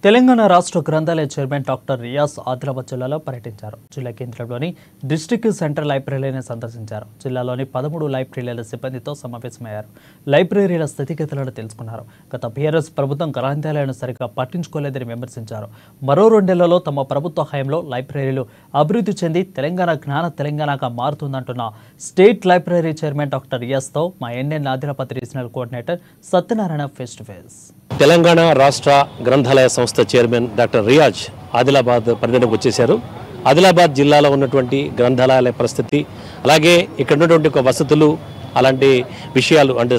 తెలంగాణ రాష్ట్ర గ్రంథాలయ chairman doctor Riyaz Adilabad జిల్లాలో పర్యటించారు. జిల్లా కేంద్రంలోని డిస్ట్రిక్ట్ సెంట్రల్ లైబ్రరీని సందర్శించారు. జిల్లాలోని 13 లైబ్రరీల సిబ్బందితో సమావేశమయ్యారు. లైబ్రరీల స్థితిగతులను తెలుసుకున్నారు. గత బీఆర్ఎస్ ప్రభుత్వం గ్రంథాలయాలను సరిగ్గా పట్టించుకోలేదని విమర్శించారు. మరో 2 నెలల్లో తమ ప్రభుత్వ హయాంలో లైబ్రరీలు అభివృద్ధి చెంది తెలంగాణగా మారుతుందంటున్న స్టేట్ లైబ్రరీ చైర్మన్ డాక్టర్ రియాజ్తో మా NN Adilabad regional coordinator Satyanarayana face to face. Telangana రాష్ట్ర గ్రంథాలయ సంస్థ చైర్మన్ డాక్టర్ రియాజ్ ఆదిలాబాద్ పర్యటనకు వచ్చేశారు. ఆదిలాబాద్ జిల్లాలో ఉన్నటువంటి గ్రంథాలయాల పరిస్థితి, అలాగే ఇక్కడ ఉన్నటువంటి వసతులు, అలాంటి విషయాలు అంటే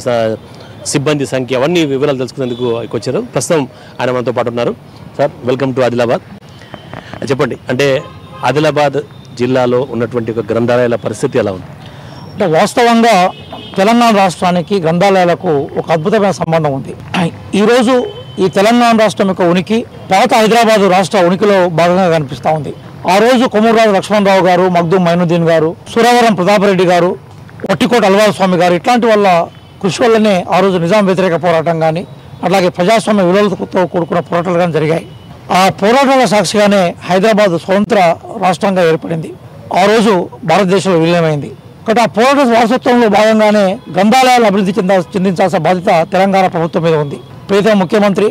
సిబ్బంది సంఖ్య, అవన్నీ వివరాలు తెలుసుకునేందుకు వచ్చారు. ప్రస్తుతం ఆయన మనతో పాటు ఉన్నారు. Sir, welcome to Adilabad. చెప్పండి, అంటే ఆదిలాబాద్ జిల్లాలో ఉన్నటువంటి గ్రంథాలయాల పరిస్థితి ఎలా ఉంది? అంటే వాస్తవంగా తెలంగాణ రాష్ట్రానికి గ్రంథాలయాలకు ఒక అద్భుతమైన సంబంధం ఉంది. ఈరోజు ఈ తెలంగాణ రాష్ట్రం యొక్క ఉనికి పాత హైదరాబాద్ రాష్ట్ర ఉనికిలో భాగంగా కనిపిస్తూ ఉంది. ఆ రోజు కొమూరాజు లక్ష్మణరావు గారు, మగ్దుం మైనుద్దీన్ గారు, సురవరం ప్రతాపరెడ్డి గారు, ఒట్టికోట అల్వాల్ స్వామి గారు, ఇట్లాంటి వాళ్ళ కృషి వల్లనే ఆ రోజు నిజాం వ్యతిరేక పోరాటం కానీ, అట్లాగే ప్రజాస్వామ్య విలువలతో కూడుకున్న పోరాటాలు కానీ జరిగాయి. ఆ పోరాటాల సాక్షిగానే హైదరాబాద్ స్వతంత్ర రాష్ట్రంగా ఏర్పడింది. ఆ రోజు భారతదేశంలో విలీనమైంది. కాబట్టి ఆ పోరాట వారసత్వంలో భాగంగానే గ్రంథాలయాలను అభివృద్ధి చెందించాల్సిన బాధ్యత తెలంగాణ ప్రభుత్వం మీద ఉంది. ప్రియతమ ముఖ్యమంత్రి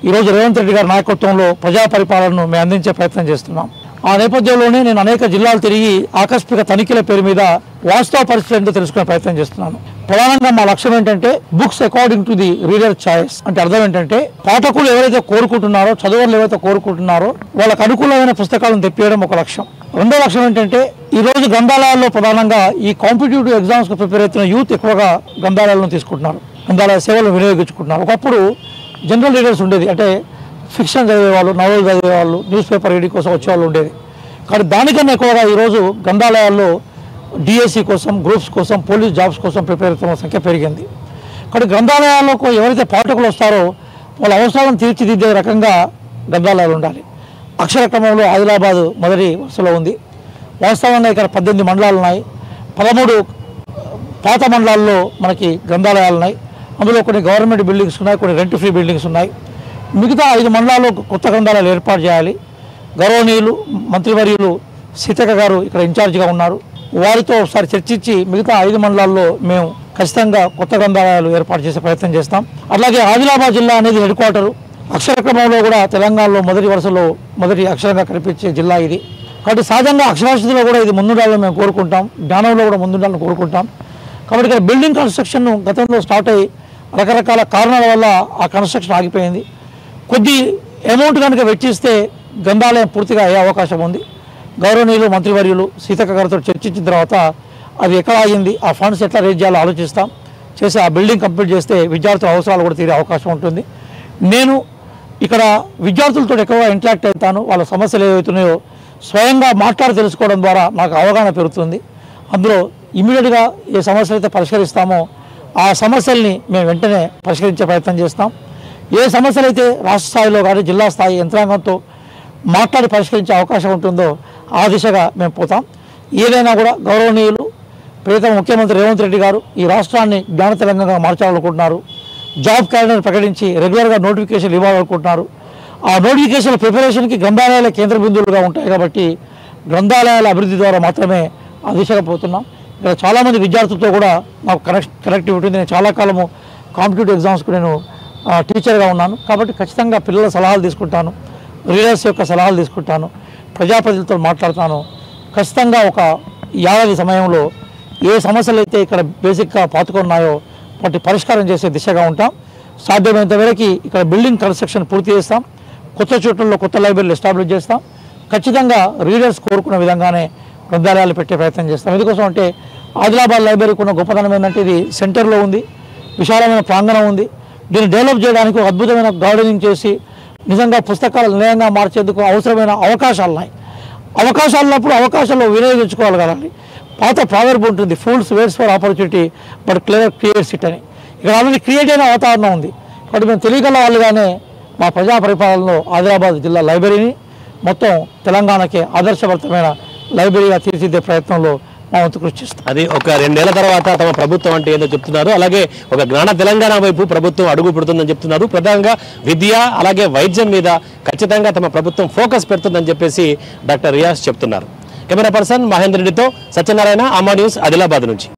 ఈరోజు రేవంత్ రెడ్డి గారి నాయకత్వంలో ప్రజా పరిపాలనను మేము అందించే ప్రయత్నం చేస్తున్నాం. ఆ నేపథ్యంలోనే నేను అనేక జిల్లాలు తిరిగి ఆకస్మిక తనిఖీల పేరు మీద వాస్తవ పరిస్థితి ఏంటో తెలుసుకునే ప్రయత్నం చేస్తున్నాను. ప్రధానంగా మా లక్ష్యం ఏంటంటే books according to the reader choice. అంటే అర్థం ఏంటంటే పాఠకులు ఎవరైతే కోరుకుంటున్నారో, చదువులు ఎవరైతే కోరుకుంటున్నారో వాళ్ళకు అనుకూలమైన పుస్తకాలను తెప్పియడం ఒక లక్ష్యం. రెండో లక్ష్యం ఏంటంటే ఈ రోజు గ్రంథాలయాల్లో ప్రధానంగా ఈ కాంపిటేటివ్ ఎగ్జామ్స్ కు ప్రిపేర్ అవుతున్న యూత్ ఎక్కువగా గ్రంథాలయాలను తీసుకుంటున్నారు, గ్రంథాలయ సేవలను వినియోగించుకుంటున్నారు. ఒకప్పుడు జనరల్ రీడర్స్ ఉండేది, అంటే ఫిక్షన్ చదివేవాళ్ళు, నవల్ చదివేవాళ్ళు, న్యూస్ పేపర్ రీడింగ్ కోసం వచ్చేవాళ్ళు ఉండేది. కానీ దానికన్నా ఎక్కువగా ఈరోజు గ్రంథాలయాల్లో డిఎస్సి కోసం, గ్రూప్స్ కోసం, పోలీస్ జాబ్స్ కోసం ప్రిపేర్ అవుతున్న సంఖ్య పెరిగింది. కాబట్టి గ్రంథాలయాలకు ఎవరైతే పాఠకులు వస్తారో వాళ్ళ అవసరాలను తీర్చిదిద్దే రకంగా గ్రంథాలయాలు ఉండాలి. అక్షర క్రమంలో ఆదిలాబాద్ మొదటి వరుసలో ఉంది. వాస్తవంగా ఇక్కడ 18 మండలాలు ఉన్నాయి. 13 పాత మండలాల్లో మనకి గ్రంథాలయాలు ఉన్నాయి. అందులో కొన్ని గవర్నమెంట్ బిల్డింగ్స్ ఉన్నాయి, కొన్ని రెంట్ ఫ్రీ బిల్డింగ్స్ ఉన్నాయి. మిగతా 5 మండలాల్లో కొత్త గ్రంథాలయాలు ఏర్పాటు చేయాలి. గౌరవనీయులు మంత్రివర్యులు సీతక్క గారు ఇక్కడ ఇన్ఛార్జిగా ఉన్నారు. వారితో ఒకసారి చర్చించి మిగతా 5 మండలాల్లో మేము ఖచ్చితంగా కొత్త గ్రంథాలయాలు ఏర్పాటు చేసే ప్రయత్నం చేస్తాం. అలాగే ఆదిలాబాద్ జిల్లా అనేది హెడ్ క్వార్టరు. అక్షర క్రమంలో కూడా తెలంగాణలో మొదటి వరుసలో మొదటి అక్షరంగా కనిపించే జిల్లా ఇది. కాబట్టి సహజంగా అక్షరాస్యతలో కూడా ఇది ముందుండాలని మేము కోరుకుంటాం, జ్ఞానంలో కూడా ముందుండాలని కోరుకుంటాం. కాబట్టి ఇక్కడ బిల్డింగ్ కన్స్ట్రక్షన్ గతంలో స్టార్ట్ అయ్యి రకరకాల కారణాల వల్ల ఆ కన్స్ట్రక్షన్ ఆగిపోయింది. కొద్ది అమౌంట్ కనుక వెచ్చిస్తే గ్రంథాలయం పూర్తిగా అయ్యే అవకాశం ఉంది. గౌరవనీయులు మంత్రివర్యులు సీతక్క గారితో చర్చించిన తర్వాత అది ఎక్కడ ఆగింది, ఆ ఫండ్స్ ఎట్లా రేజ్ చేయాలో ఆలోచిస్తాం. చేసి ఆ బిల్డింగ్ కంప్లీట్ చేస్తే విద్యార్థుల అవసరాలు కూడా తీరే అవకాశం ఉంటుంది. నేను ఇక్కడ విద్యార్థులతో ఎక్కువగా ఇంటరాక్ట్ అవుతాను. వాళ్ళ సమస్యలు ఏవైతున్నాయో స్వయంగా మాట్లాడి తెలుసుకోవడం ద్వారా నాకు అవగాహన పెరుగుతుంది. అందులో ఇమీడియట్గా ఏ సమస్యలు అయితే పరిష్కరిస్తామో ఆ సమస్యల్ని మేము వెంటనే పరిష్కరించే ప్రయత్నం చేస్తాం. ఏ సమస్యలు అయితే రాష్ట్ర స్థాయిలో కానీ జిల్లా స్థాయి యంత్రాంగంతో మాట్లాడి పరిష్కరించే అవకాశం ఉంటుందో ఆ దిశగా మేము పోతాం. ఏదైనా కూడా గౌరవనీయులు ప్రియతమ ముఖ్యమంత్రి రేవంత్ రెడ్డి గారు ఈ రాష్ట్రాన్ని జ్ఞాన తెలంగాణగా మార్చాలనుకుంటున్నారు. జాబ్ క్యాలెండర్ ప్రకటించి రెగ్యులర్గా నోటిఫికేషన్లు ఇవ్వాలనుకుంటున్నారు. ఆ నోటిఫికేషన్ల ప్రిపరేషన్కి గ్రంథాలయాల కేంద్ర బిందువులుగా ఉంటాయి. కాబట్టి గ్రంథాలయాల అభివృద్ధి ద్వారా మాత్రమే ఆ దిశగా పోతున్నాం. ఇక్కడ చాలామంది విద్యార్థులతో కూడా నాకు కనెక్టివిటీ ఉంది. నేను చాలా కాలము కాంపిటేటివ్ ఎగ్జామ్స్కు నేను టీచర్గా ఉన్నాను. కాబట్టి ఖచ్చితంగా పిల్లల సలహాలు తీసుకుంటాను, రీడర్స్ యొక్క సలహాలు తీసుకుంటాను, ప్రజాప్రతినిధులతో మాట్లాడుతాను. ఖచ్చితంగా ఒక ఏడాది సమయంలో ఏ సమస్యలు అయితే ఇక్కడ బేసిక్గా పాతుకున్నాయో వాటి పరిష్కారం చేసే దిశగా ఉంటాం. సాధ్యమైనంత వరకు ఇక్కడ బిల్డింగ్ కన్స్ట్రక్షన్ పూర్తి చేస్తాం. కొత్త చోట్లలో కొత్త లైబ్రరీలు ఎస్టాబ్లిష్ చేస్తాం. ఖచ్చితంగా రీడర్స్ కోరుకున్న విధంగానే గ్రంథాలయాలు పెట్టే ప్రయత్నం చేస్తాం. ఎందుకోసం అంటే ఆదిలాబాద్ లైబ్రరీకి ఉన్న గొప్పతనం ఏంటంటే ఇది సెంటర్లో ఉంది, విశాలమైన ప్రాంగణం ఉంది. దీన్ని డెవలప్ చేయడానికి ఒక అద్భుతమైన గార్డెనింగ్ చేసి నిజంగా పుస్తకాలు నిలయంగా మార్చేందుకు అవసరమైన అవకాశాలు ఉన్నాయి. అవకాశాలున్నప్పుడు అవకాశాల్లో వినియోగించుకోగలగాలి. పాత ప్రావర్బ్ ఉంటుంది, fools waits for opportunity but clever creates it అని. ఇక్కడ ఆల్రెడీ క్రియేట్ అయిన వాతావరణం ఉంది. కాబట్టి మేము తెలియగల వాళ్ళుగానే మా ప్రజా పరిపాలనలో ఆదిలాబాద్ జిల్లా లైబ్రరీని మొత్తం తెలంగాణకే ఆదర్శవంతమైన లైబ్రరీగా తీర్చిదిద్దే ప్రయత్నంలో మా వంతు కృషి చేస్తాం. అది ఒక 2 నెలల తర్వాత తమ ప్రభుత్వం అంటే ఏదో చెప్తున్నారు. అలాగే ఒక జ్ఞాన తెలంగాణ వైపు ప్రభుత్వం అడుగు పెడుతుందని చెప్తున్నారు. ప్రధానంగా విద్య అలాగే వైద్యం మీద ఖచ్చితంగా తమ ప్రభుత్వం ఫోకస్ పెడుతుందని చెప్పేసి డాక్టర్ రియాజ్ చెప్తున్నారు. కెమెరా పర్సన్ మహేందర్ రెడ్డితో సత్యనారాయణ, అమ్మా న్యూస్, ఆదిలాబాద్ నుంచి.